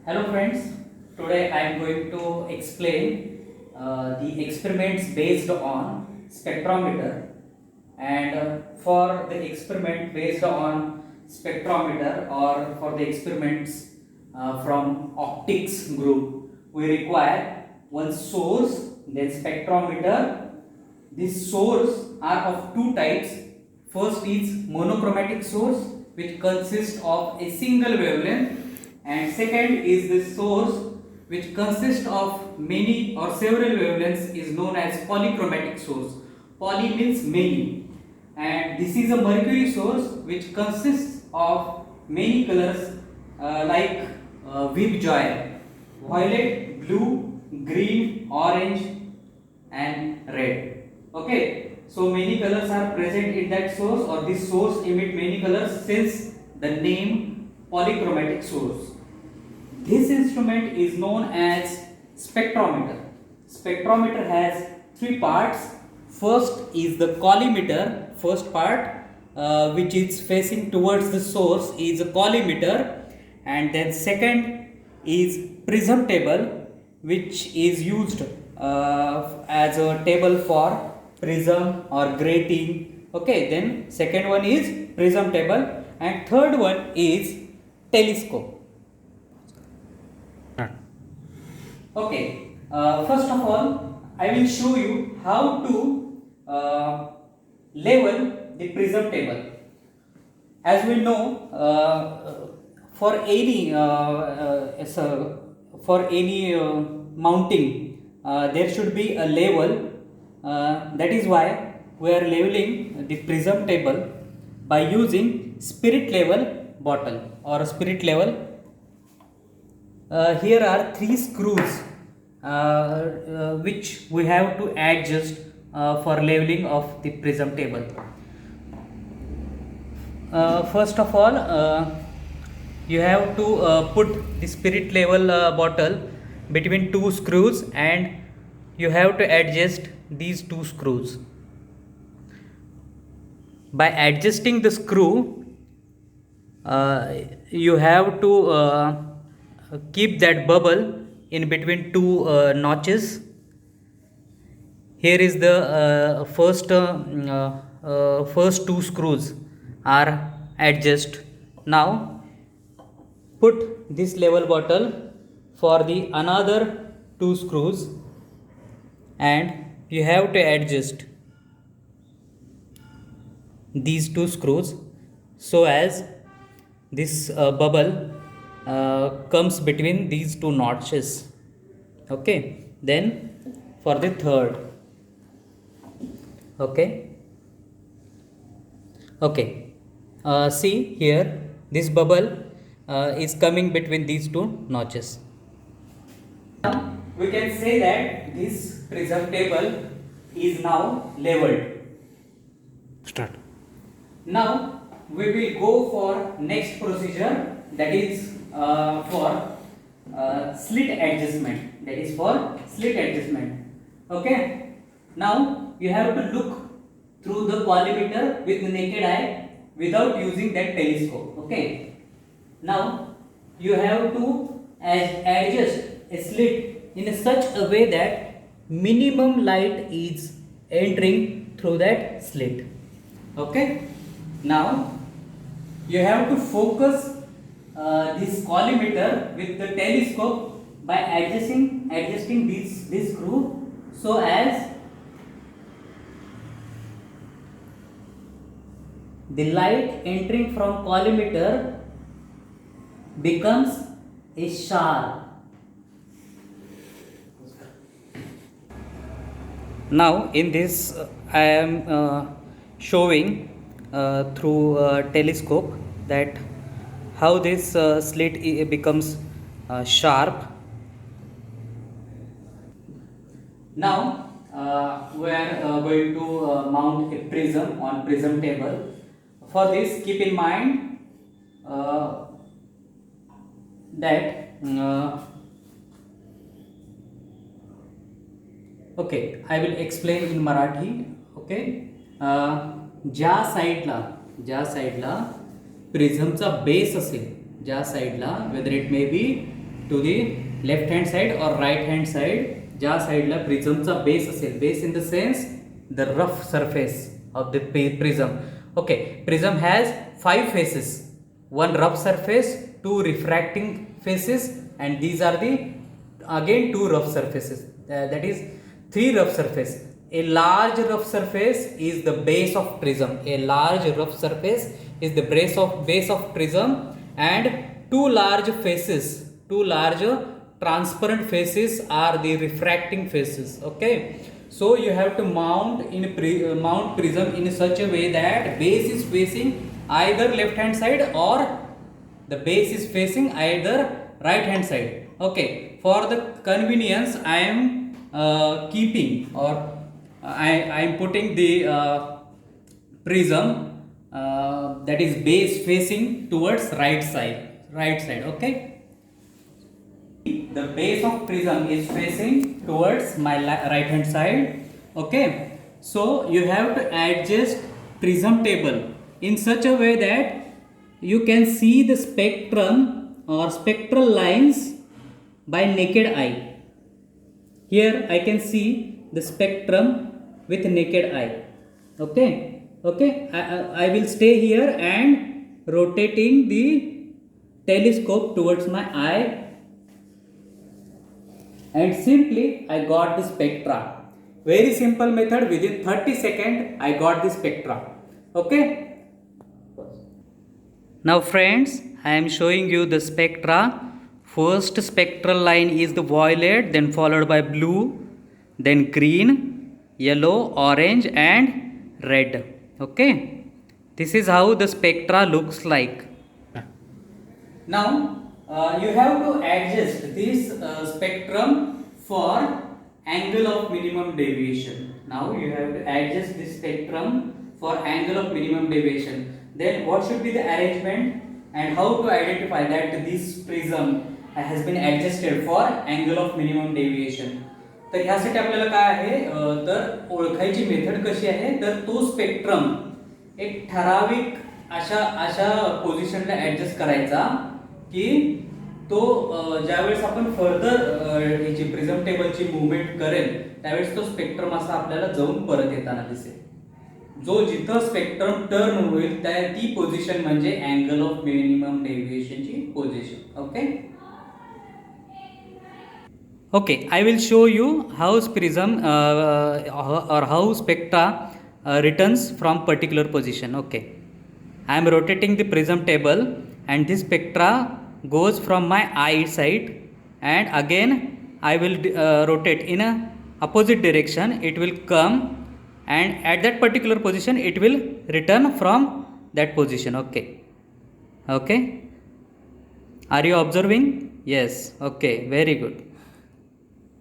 Hello friends, today I am going to explain the experiments based on spectrometer, and for the experiment based on spectrometer or for the experiments from optics group, we require one source, then spectrometer. These source are of two types. First is monochromatic source, which consists of a single wavelength, and second is the source which consists of many or several wavelengths, is known as polychromatic source. Poly means many, and this is a mercury source which consists of many colors like VIBGYOR: violet, blue, green, orange and red. Okay, so many colors are present in that source, or this source emit many colors, since the name polychromatic source. This instrument is known as spectrometer. Spectrometer has three parts. First is the collimeter. First part, which is facing towards the source, is a collimeter, and then second is prism table, which is used as a table for prism or grating. Okay, then second one is prism table, and third one is telescope. Okay, first of all, I will show you how to level the prism table. As we know, for any mounting, there should be a level. That is why we are leveling the prism table by using spirit level bottle or spirit level. Here are three screws which we have to adjust for leveling of the prism table. First of all, you have to put the spirit level bottle between two screws, and you have to adjust these two screws. By adjusting the screw, you have to keep that bubble in between two notches. Here is the first two screws are adjusted. Now put this level bottle for the another two screws, and you have to adjust these two screws so as this bubble comes between these two notches. Okay, then for the third. Okay, see here, this bubble is coming between these two notches. Now we can say that this prism table is now leveled. Start. Now we will go for next procedure, that is for slit adjustment. That is for slit adjustment. Okay. Now you have to look through the collimeter with the naked eye without using that telescope. Okay. Now you have to adjust a slit in such a way that minimum light is entering through that slit. Okay. Now you have to focus this collimeter with the telescope by adjusting this screw so as the light entering from collimeter becomes a sharp. Now in this I am showing through telescope that how this slit becomes sharp. Now we are going to mount a prism on prism table. For this, keep in mind that okay, I will explain in Marathi. Okay, ज्या साइडला प्रिझमचा base असेल, ज्या साईडला, whether it may be to the left hand side और right hand side ज्या साईडला प्रिझमचा base असेल, base in the sense the rough surface of the prism. Okay, prism has 5 faces, 1 rough surface, 2 refracting faces, and these are the again 2 rough surfaces, that is 3 rough surface. A large rough surface is the base of prism. A large rough surface is the base of prism, and 2 large faces, 2 large transparent faces are the refracting faces. Okay, so you have to mount prism in such a way that base is facing either left hand side or the base is facing either right hand side. Okay, for the convenience I am keeping, or I am putting the prism that is base facing towards right side. Okay, the base of prism is facing towards my right hand side. Okay, so you have to adjust prism table in such a way that you can see the spectrum or spectral lines by naked eye. Here I can see the spectrum with naked eye. Okay, I will stay here and rotating the telescope towards my eye, and simply I got the spectra. Very simple method, within 30 seconds I got the spectra. Okay, now friends, I am showing you the spectra. First spectral line is the violet, then followed by blue, then green, yellow, orange and red. Okay, this is how the spectra looks like. Now you have to adjust this spectrum for angle of minimum deviation. Now you have to adjust this spectrum for angle of minimum deviation. Then what should be the arrangement and how to identify that this prism has been adjusted for angle of minimum deviation. तर ह्यासाठी आपल्याला काय आहे, तर ओळखायची method कशी आहे, तर तो स्पेक्ट्रम एक ठराविक अशा पोझिशनला ऍडजस्ट करायचा की तो ज्यावेळेस आपण फर्दर ह्याची प्रिझम टेबलची मुवमेंट करेल त्यावेळेस तो स्पेक्ट्रम असा आपल्याला जाऊन परत येताना दिसेल. जो जिथं स्पेक्ट्रम टर्न होईल ती पोझिशन म्हणजे अँगल ऑफ मिनिमम डेव्हिएशनची position. Okay, I will show you how prism or how spectra returns from particular position. Okay, I am rotating the prism table and this spectra goes from my eye side, and again I will rotate in a opposite direction. It will come and at that particular position it will return from that position. Okay, are you observing? Yes. Okay, very good.